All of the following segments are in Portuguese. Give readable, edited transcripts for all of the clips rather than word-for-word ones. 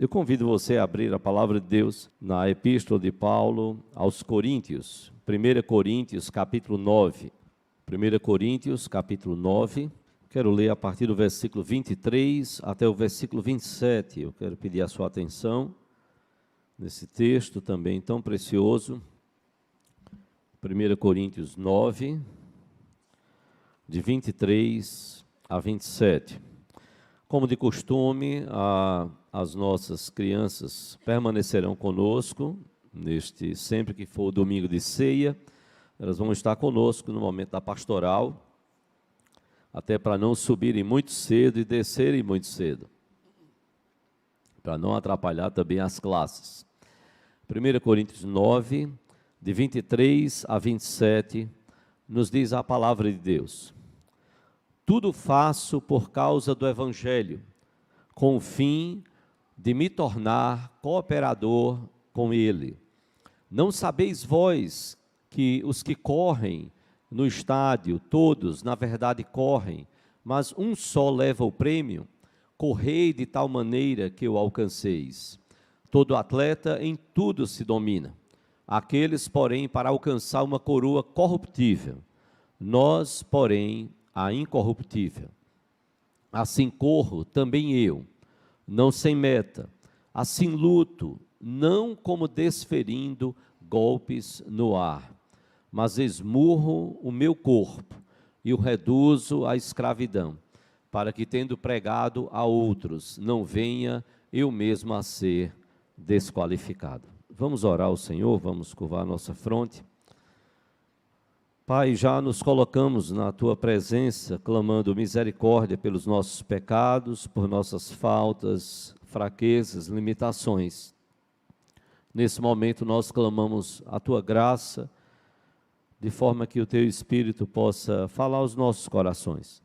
Eu convido você a abrir a palavra de Deus na Epístola de Paulo aos Coríntios, 1 Coríntios, capítulo 9. 1 Coríntios, capítulo 9. Quero ler a partir do versículo 23 até o versículo 27. Eu quero pedir a sua atenção nesse texto também tão precioso. 1 Coríntios 9, de 23 a 27. Como de costume, as nossas crianças permanecerão conosco, sempre que for o domingo de ceia, elas vão estar conosco no momento da pastoral, até para não subirem muito cedo e descerem muito cedo, para não atrapalhar também as classes. 1 Coríntios 9, de 23 a 27, nos diz a palavra de Deus: tudo faço por causa do Evangelho, com o fim de me tornar cooperador com ele. Não sabeis vós que os que correm no estádio, todos, na verdade, correm, mas um só leva o prêmio? Correi de tal maneira que o alcanceis. Todo atleta em tudo se domina. Aqueles, porém, para alcançar uma coroa corruptível. Nós, porém, a incorruptível. Assim corro também eu, não sem meta. Assim luto, não como desferindo golpes no ar, mas esmurro o meu corpo e o reduzo à escravidão, para que, tendo pregado a outros, não venha eu mesmo a ser desqualificado. Vamos orar ao Senhor, vamos curvar a nossa fronte. Pai, já nos colocamos na Tua presença, clamando misericórdia pelos nossos pecados, por nossas faltas, fraquezas, limitações. Nesse momento nós clamamos a Tua graça, de forma que o Teu Espírito possa falar aos nossos corações,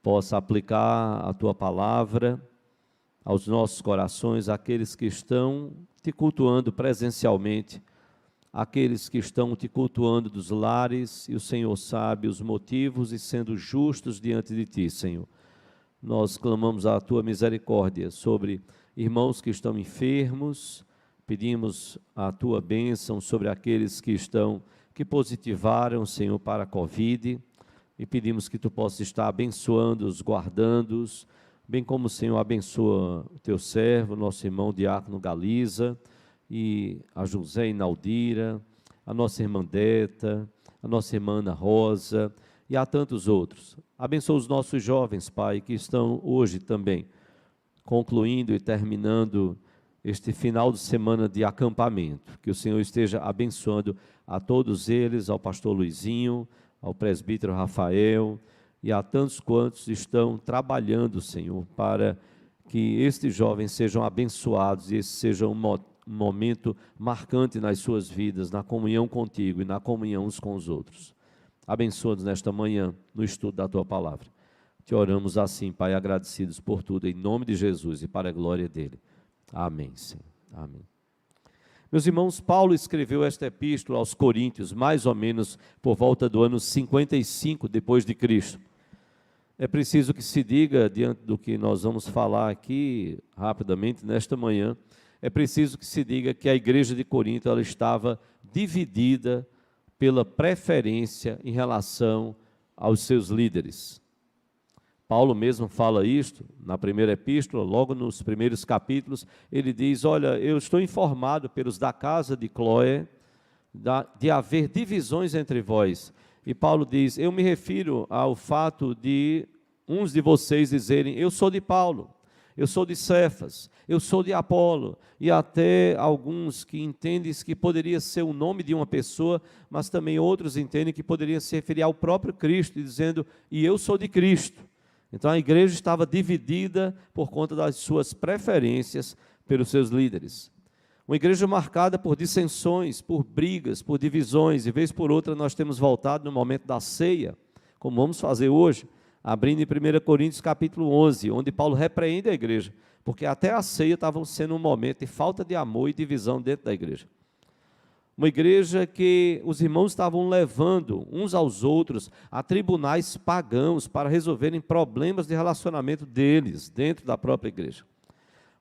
possa aplicar a Tua palavra aos nossos corações, aqueles que estão Te cultuando presencialmente, aqueles que estão Te cultuando dos lares, e o Senhor sabe os motivos, e sendo justos diante de Ti, Senhor. Nós clamamos a Tua misericórdia sobre irmãos que estão enfermos, pedimos a Tua bênção sobre aqueles que positivaram, Senhor, para a Covid, e pedimos que Tu possas estar abençoando-os, guardando-os, bem como, Senhor, abençoa o Teu servo, nosso irmão Diácono Galiza, e a José Inaldira, a nossa irmã Deta, a nossa irmã Ana Rosa, e a tantos outros. Abençoa os nossos jovens, Pai, que estão hoje também concluindo e terminando este final de semana de acampamento. Que o Senhor esteja abençoando a todos eles, ao pastor Luizinho, ao presbítero Rafael, e a tantos quantos estão trabalhando, Senhor, para que estes jovens sejam abençoados, e esse seja um momento marcante nas suas vidas, na comunhão contigo e na comunhão uns com os outros. Abençoa-nos nesta manhã, no estudo da Tua palavra. Te oramos assim, Pai, agradecidos por tudo, em nome de Jesus e para a glória dEle. Amém, Senhor. Amém. Meus irmãos, Paulo escreveu esta epístola aos Coríntios, mais ou menos por volta do ano 55 depois de Cristo. É preciso que se diga, diante do que nós vamos falar aqui, rapidamente, nesta manhã, é preciso que se diga que a igreja de Corinto ela estava dividida pela preferência em relação aos seus líderes. Paulo mesmo fala isto na primeira epístola, logo nos primeiros capítulos, ele diz: olha, eu estou informado pelos da casa de Cloé de haver divisões entre vós. E Paulo diz: eu me refiro ao fato de uns de vocês dizerem, eu sou de Paulo, eu sou de Cefas, eu sou de Apolo, e até alguns que entendem que poderia ser o nome de uma pessoa, mas também outros entendem que poderia se referir ao próprio Cristo, dizendo, e eu sou de Cristo. Então a igreja estava dividida por conta das suas preferências pelos seus líderes. Uma igreja marcada por dissensões, por brigas, por divisões, e vez por outra nós temos voltado no momento da ceia, como vamos fazer hoje, abrindo em 1 Coríntios capítulo 11, onde Paulo repreende a igreja, porque até a ceia estava sendo um momento de falta de amor e divisão dentro da igreja. Uma igreja que os irmãos estavam levando uns aos outros a tribunais pagãos para resolverem problemas de relacionamento deles dentro da própria igreja.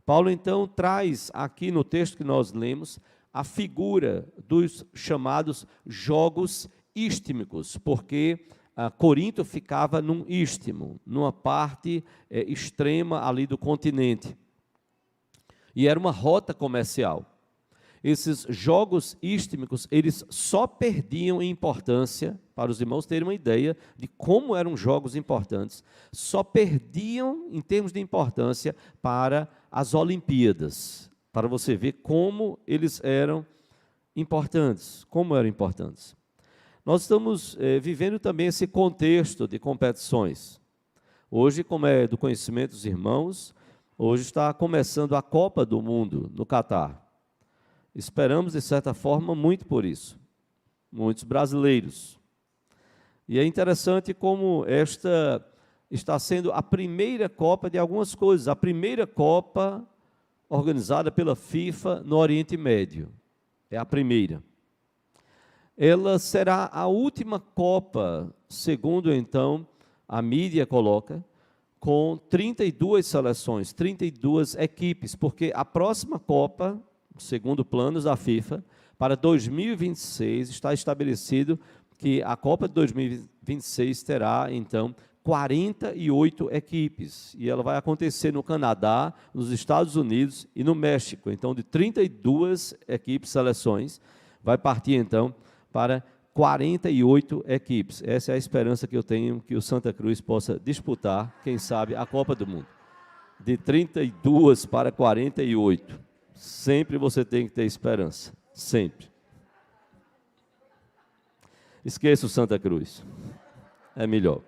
Paulo então traz aqui no texto que nós lemos a figura dos chamados jogos istmicos, porque Corinto ficava num istmo, numa parte extrema ali do continente, e era uma rota comercial. Esses jogos istmicos, eles só perdiam em importância, para os irmãos terem uma ideia de como eram jogos importantes, só perdiam em termos de importância para as Olimpíadas, para você ver como eles eram importantes, Nós estamos vivendo também esse contexto de competições. Hoje, como é do conhecimento dos irmãos, hoje está começando a Copa do Mundo no Catar. Esperamos, de certa forma, muito por isso, muitos brasileiros. E é interessante como esta está sendo a primeira Copa de algumas coisas, a primeira Copa organizada pela FIFA no Oriente Médio, é a primeira. Ela será a última Copa, segundo então a mídia coloca, com 32 seleções, 32 equipes, porque a próxima Copa, segundo planos da FIFA, para 2026 está estabelecido que a Copa de 2026 terá, então, 48 equipes, e ela vai acontecer no Canadá, nos Estados Unidos e no México. Então, de 32 equipes, seleções, vai partir, então, para 48 equipes. Essa é a esperança que eu tenho, que o Santa Cruz possa disputar, quem sabe, a Copa do Mundo. De 32 para 48. Sempre você tem que ter esperança, sempre. Esqueça o Santa Cruz, é melhor.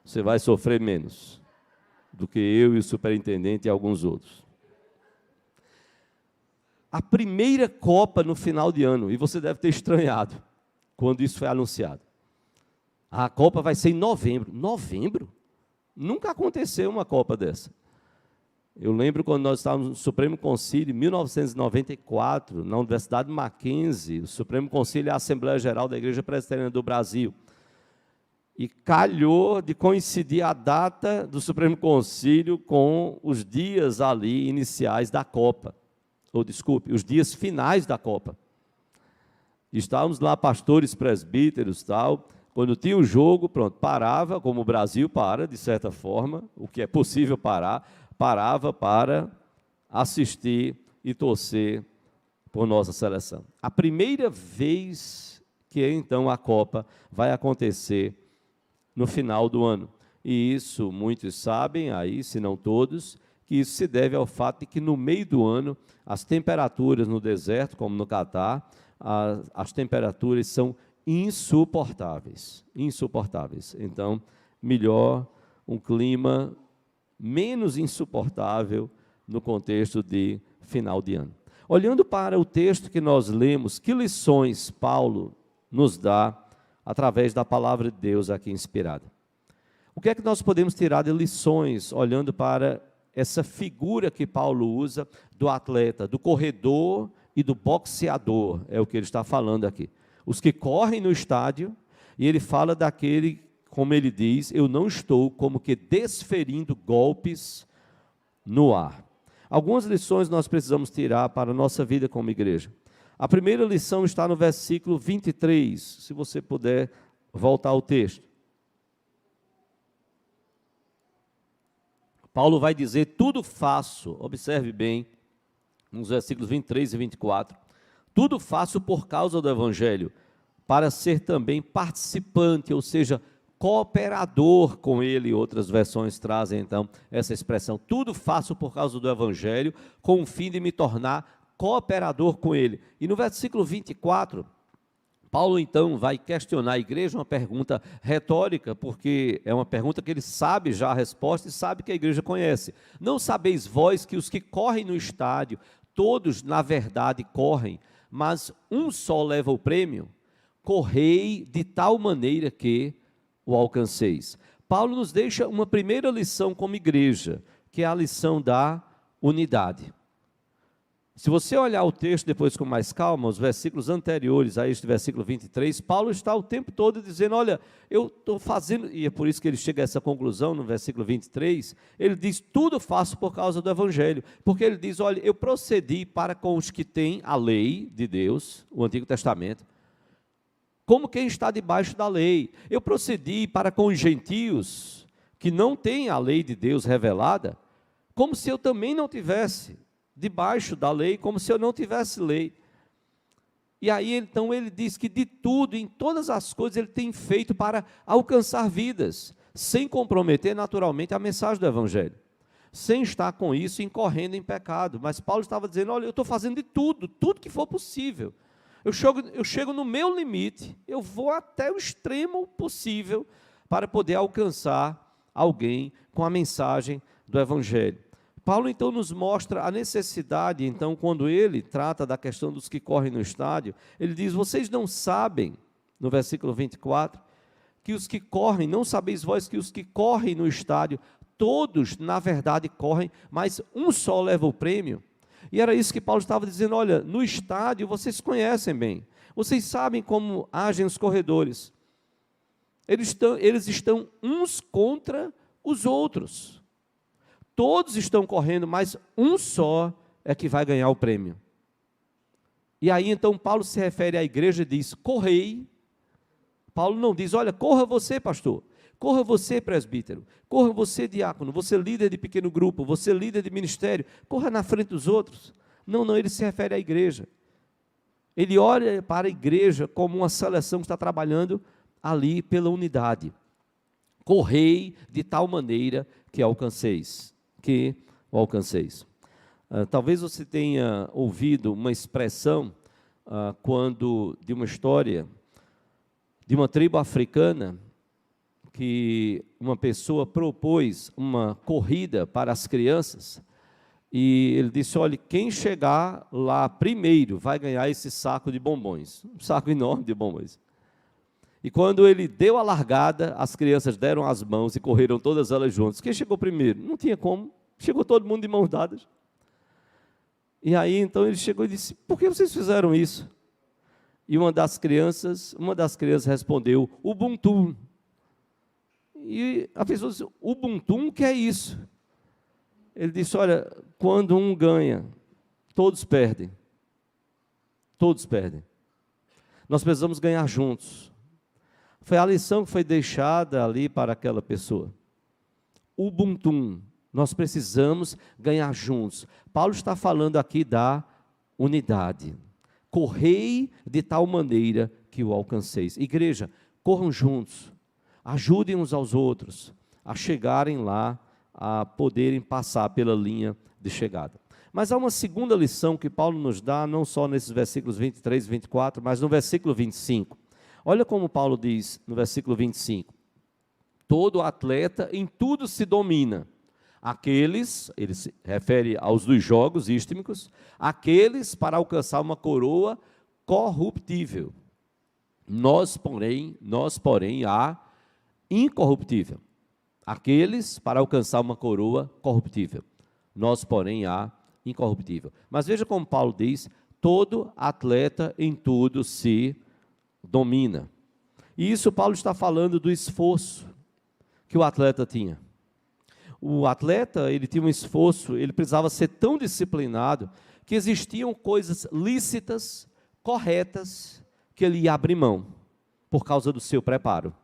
Você vai sofrer menos do que eu e o superintendente e alguns outros. A primeira Copa no final de ano, e você deve ter estranhado quando isso foi anunciado. A Copa vai ser em novembro. Novembro? Nunca aconteceu uma Copa dessa. Eu lembro quando nós estávamos no Supremo Concílio, em 1994, na Universidade Mackenzie, o Supremo Concílio é a Assembleia Geral da Igreja Presbiteriana do Brasil. E calhou de coincidir a data do Supremo Concílio com os dias ali iniciais da Copa. Ou, desculpe, os dias finais da Copa. Estávamos lá, pastores, presbíteros, tal. Quando tinha o jogo, pronto, parava, como o Brasil para, de certa forma, o que é possível parar, parava para assistir e torcer por nossa seleção. A primeira vez que, então, a Copa vai acontecer no final do ano. E isso, muitos sabem, aí, se não todos, que isso se deve ao fato de que, no meio do ano, as temperaturas no deserto, como no Catar, as temperaturas são insuportáveis. Então, melhor um clima menos insuportável no contexto de final de ano. Olhando para o texto que nós lemos, que lições Paulo nos dá através da palavra de Deus aqui inspirada? O que é que nós podemos tirar de lições olhando para essa figura que Paulo usa do atleta, do corredor e do boxeador, é o que ele está falando aqui. Os que correm no estádio, e ele fala daquele, como ele diz, eu não estou como que desferindo golpes no ar. Algumas lições nós precisamos tirar para a nossa vida como igreja. A primeira lição está no versículo 23, se você puder voltar ao texto. Paulo vai dizer, tudo faço, observe bem, nos versículos 23 e 24, tudo faço por causa do Evangelho, para ser também participante, ou seja, cooperador com ele. Outras versões trazem então essa expressão, tudo faço por causa do Evangelho, com o fim de me tornar cooperador com ele. E no versículo 24, Paulo então vai questionar a igreja, uma pergunta retórica, porque é uma pergunta que ele sabe já a resposta e sabe que a igreja conhece. Não sabeis vós que os que correm no estádio, todos na verdade correm, mas um só leva o prêmio? Correi de tal maneira que o alcanceis. Paulo nos deixa uma primeira lição como igreja, que é a lição da unidade. Se você olhar o texto depois com mais calma, os versículos anteriores a este versículo 23, Paulo está o tempo todo dizendo, olha, eu estou fazendo, e é por isso que ele chega a essa conclusão no versículo 23, ele diz, tudo faço por causa do Evangelho, porque ele diz, olha, eu procedi para com os que têm a lei de Deus, o Antigo Testamento, como quem está debaixo da lei. Eu procedi para com os gentios, que não têm a lei de Deus revelada, como se eu também não tivesse debaixo da lei, como se eu não tivesse lei. E aí, então, ele diz que de tudo, em todas as coisas, ele tem feito para alcançar vidas, sem comprometer naturalmente a mensagem do Evangelho, sem estar com isso incorrendo em pecado. Mas Paulo estava dizendo, olha, eu estou fazendo de tudo, tudo que for possível. Eu chego no meu limite, eu vou até o extremo possível para poder alcançar alguém com a mensagem do Evangelho. Paulo, então, nos mostra a necessidade, então, quando ele trata da questão dos que correm no estádio, ele diz, vocês não sabem, no versículo 24, que os que correm, não sabeis vós que os que correm no estádio, todos, na verdade, correm, mas um só leva o prêmio. E era isso que Paulo estava dizendo, olha, no estádio vocês conhecem bem, vocês sabem como agem os corredores, eles estão uns contra os outros. Todos estão correndo, mas um só é que vai ganhar o prêmio. E aí então Paulo se refere à igreja e diz, correi. Paulo não diz, olha, corra você, pastor, corra você, presbítero, corra você, diácono, você líder de pequeno grupo, você líder de ministério, corra na frente dos outros. Não, não, ele se refere à igreja. Ele olha para a igreja como uma seleção que está trabalhando ali pela unidade. Correi de tal maneira que alcanceis. Talvez você tenha ouvido uma expressão de uma história de uma tribo africana que uma pessoa propôs uma corrida para as crianças e ele disse, olha, quem chegar lá primeiro vai ganhar esse saco de bombons, um saco enorme de bombons. E quando ele deu a largada, as crianças deram as mãos e correram todas elas juntas. Quem chegou primeiro? Não tinha como. Chegou todo mundo de mãos dadas. E aí, então, ele chegou e disse, por que vocês fizeram isso? E uma das crianças respondeu, Ubuntu. E a pessoa disse, Ubuntu, o que é isso? Ele disse, olha, quando um ganha, todos perdem. Todos perdem. Nós precisamos ganhar juntos. Foi a lição que foi deixada ali para aquela pessoa. Ubuntu. Nós precisamos ganhar juntos. Paulo está falando aqui da unidade. Correi de tal maneira que o alcanceis. Igreja, corram juntos. Ajudem uns aos outros a chegarem lá, a poderem passar pela linha de chegada. Mas há uma segunda lição que Paulo nos dá, não só nesses versículos 23 e 24, mas no versículo 25. Olha como Paulo diz no versículo 25. Todo atleta em tudo se domina. Aqueles, ele se refere aos dos jogos istmicos, aqueles para alcançar uma coroa corruptível. Nós, porém, a incorruptível. Aqueles para alcançar uma coroa corruptível. Nós, porém, a incorruptível. Mas veja como Paulo diz, todo atleta em tudo se domina. E isso Paulo está falando do esforço que o atleta tinha. O atleta, ele tinha um esforço, ele precisava ser tão disciplinado que existiam coisas lícitas, corretas, que ele ia abrir mão, por causa do seu preparo.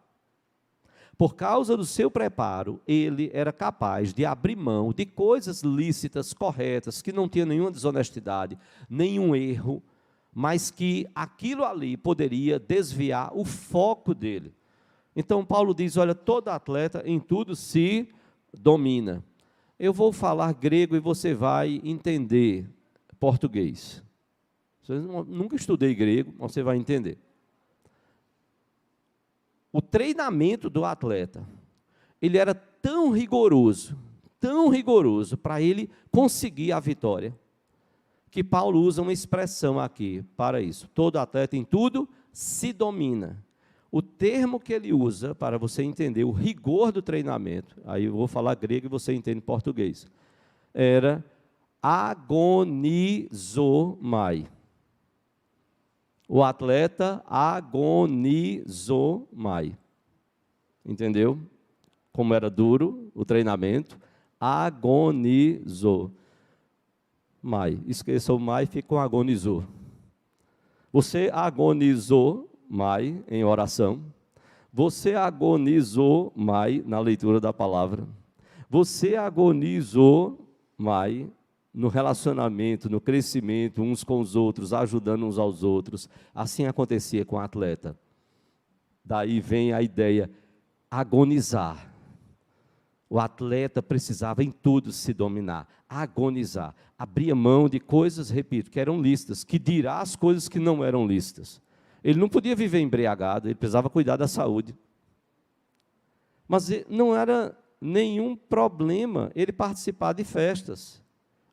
Por causa do seu preparo, ele era capaz de abrir mão de coisas lícitas, corretas, que não tinham nenhuma desonestidade, nenhum erro, mas que aquilo ali poderia desviar o foco dele. Então Paulo diz, olha, todo atleta em tudo se domina. Eu vou falar grego e você vai entender português. Nunca estudei grego, mas você vai entender. O treinamento do atleta, ele era tão rigoroso para ele conseguir a vitória, que Paulo usa uma expressão aqui para isso. Todo atleta em tudo se domina. O termo que ele usa para você entender o rigor do treinamento, aí eu vou falar grego e você entende português, era agonizomai. O atleta agonizomai. Entendeu? Como era duro o treinamento. Agonizou. Mai. Esqueça o mai, fica com agonizou. Você agonizou mai em oração. Você agonizou mai na leitura da palavra. Você agonizou mai no relacionamento, no crescimento uns com os outros, ajudando uns aos outros. Assim acontecia com o atleta. Daí vem a ideia, agonizar. O atleta precisava em tudo se dominar, agonizar. Abria mão de coisas, repito, que eram lícitas, que dirá as coisas que não eram lícitas. Ele não podia viver embriagado, ele precisava cuidar da saúde. Mas não era nenhum problema ele participar de festas.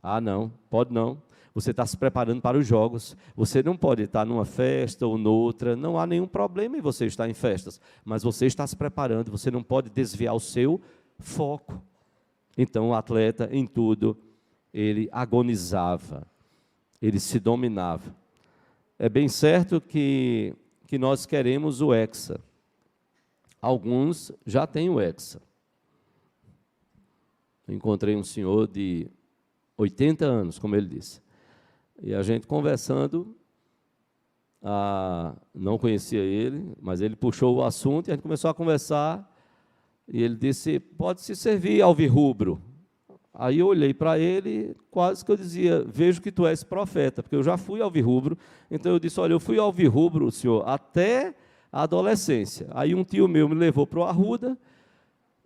Ah, não, pode não. Você está se preparando para os jogos. Você não pode estar numa festa ou noutra. Não há nenhum problema em você estar em festas. Mas você está se preparando. Você não pode desviar o seu foco. Então, o atleta, em tudo, ele agonizava. Ele se dominava. É bem certo que nós queremos o hexa. Alguns já têm o hexa. Eu encontrei um senhor de 80 anos, como ele disse. E a gente conversando, não conhecia ele, mas ele puxou o assunto e a gente começou a conversar. E ele disse, pode se servir alvirrubro. Aí eu olhei para ele, quase que eu dizia, vejo que tu és profeta, porque eu já fui alvirrubro. Então eu disse, olha, eu fui alvirrubro, senhor, até a adolescência. Aí um tio meu me levou para o Arruda.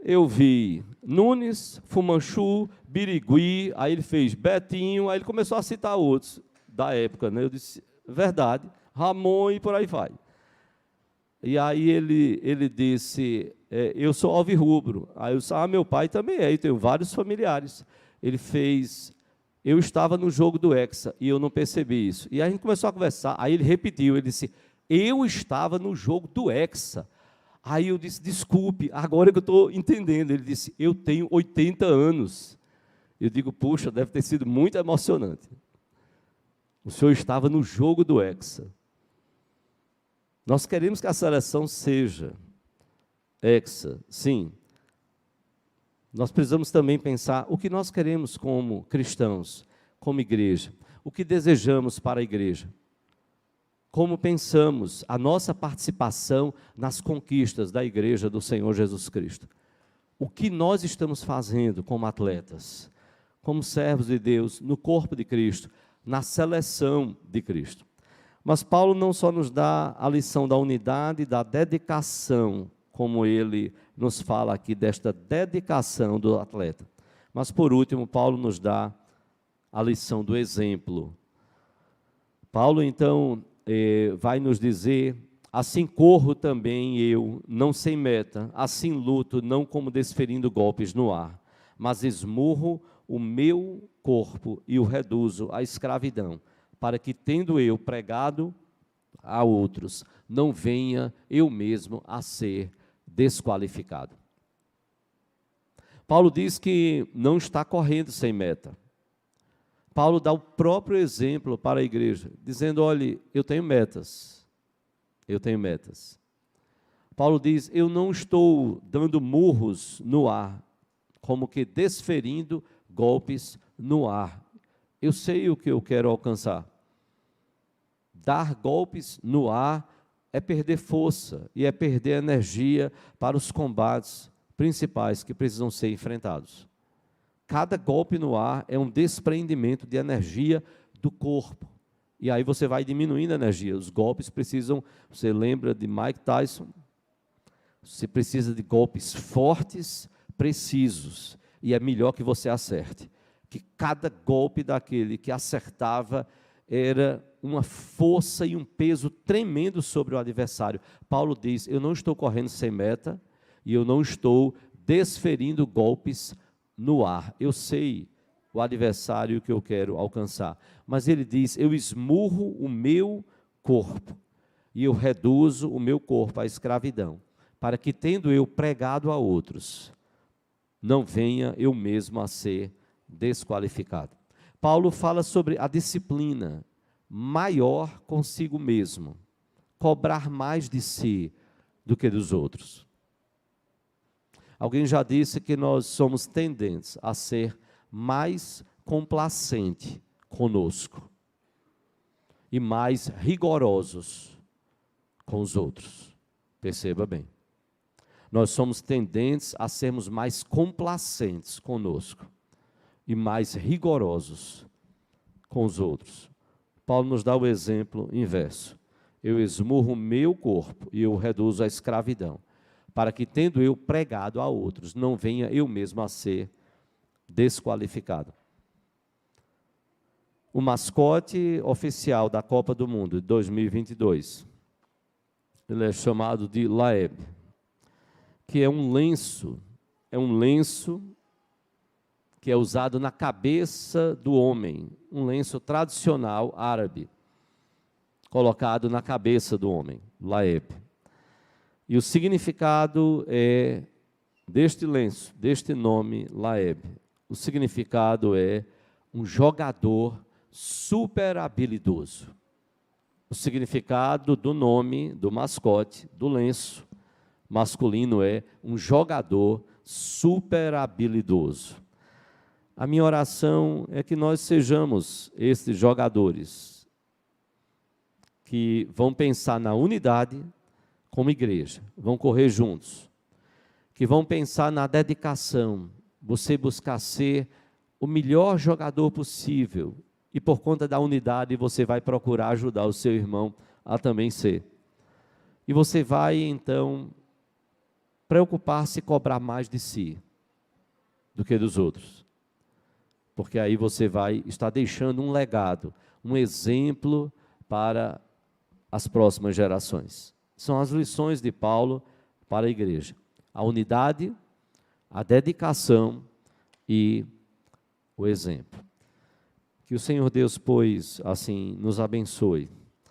Eu vi Nunes, Fumanchu, Birigui, aí ele fez Betinho, aí ele começou a citar outros da época, né? Eu disse, verdade, Ramon e por aí vai. E aí ele disse, eu sou alvirrubro. Aí eu disse, meu pai também é, eu tenho vários familiares. Ele fez, eu estava no jogo do Hexa e eu não percebi isso. E aí a gente começou a conversar, aí ele repetiu, ele disse, eu estava no jogo do Hexa. Aí eu disse, desculpe, agora que eu estou entendendo. Ele disse, eu tenho 80 anos. Eu digo, puxa, deve ter sido muito emocionante. O senhor estava no jogo do Hexa. Nós queremos que a seleção seja Hexa, sim. Nós precisamos também pensar o que nós queremos como cristãos, como igreja. O que desejamos para a igreja. Como pensamos a nossa participação nas conquistas da igreja do Senhor Jesus Cristo. O que nós estamos fazendo como atletas, como servos de Deus, no corpo de Cristo, na seleção de Cristo. Mas Paulo não só nos dá a lição da unidade, da dedicação, como ele nos fala aqui desta dedicação do atleta. Mas por último, Paulo nos dá a lição do exemplo. Paulo então vai nos dizer, assim corro também eu, não sem meta, assim luto, não como desferindo golpes no ar, mas esmurro o meu corpo e o reduzo à escravidão, para que, tendo eu pregado a outros, não venha eu mesmo a ser desqualificado. Paulo diz que não está correndo sem meta. Paulo dá o próprio exemplo para a igreja, dizendo, olhe, eu tenho metas. Paulo diz, eu não estou dando murros no ar, como que desferindo golpes no ar. Eu sei o que eu quero alcançar. Dar golpes no ar é perder força e é perder energia para os combates principais que precisam ser enfrentados. Cada golpe no ar é um desprendimento de energia do corpo. E aí você vai diminuindo a energia. Os golpes precisam, você lembra de Mike Tyson? Você precisa de golpes fortes, precisos. E é melhor que você acerte. Que cada golpe daquele que acertava era uma força e um peso tremendo sobre o adversário. Paulo diz, eu não estou correndo sem meta e eu não estou desferindo golpes no ar. Eu sei o adversário que eu quero alcançar. Mas ele diz, eu esmurro o meu corpo e eu reduzo o meu corpo à escravidão, para que, tendo eu pregado a outros, não venha eu mesmo a ser desqualificado. Paulo fala sobre a disciplina maior consigo mesmo, cobrar mais de si do que dos outros. Alguém já disse que nós somos tendentes a ser mais complacente conosco e mais rigorosos com os outros. Perceba bem. Nós somos tendentes a sermos mais complacentes conosco e mais rigorosos com os outros. Paulo nos dá o exemplo inverso. Eu esmurro o meu corpo e eu o reduzo à escravidão, para que, tendo eu pregado a outros, não venha eu mesmo a ser desqualificado. O mascote oficial da Copa do Mundo de 2022, ele é chamado de Laeb, que é um lenço que é usado na cabeça do homem, um lenço tradicional árabe, colocado na cabeça do homem, Laeb. E o significado deste lenço, deste nome, Laeb, o significado é um jogador super habilidoso. O significado do nome, do mascote, do lenço masculino é um jogador super habilidoso. A minha oração é que nós sejamos esses jogadores que vão pensar na unidade como igreja, vão correr juntos, que vão pensar na dedicação, você buscar ser o melhor jogador possível, e por conta da unidade você vai procurar ajudar o seu irmão a também ser. E você vai, então, preocupar-se em cobrar mais de si do que dos outros. Porque aí você vai estar deixando um legado, um exemplo para as próximas gerações. São as lições de Paulo para a igreja. A unidade, a dedicação e o exemplo. Que o Senhor Deus, pois, assim, nos abençoe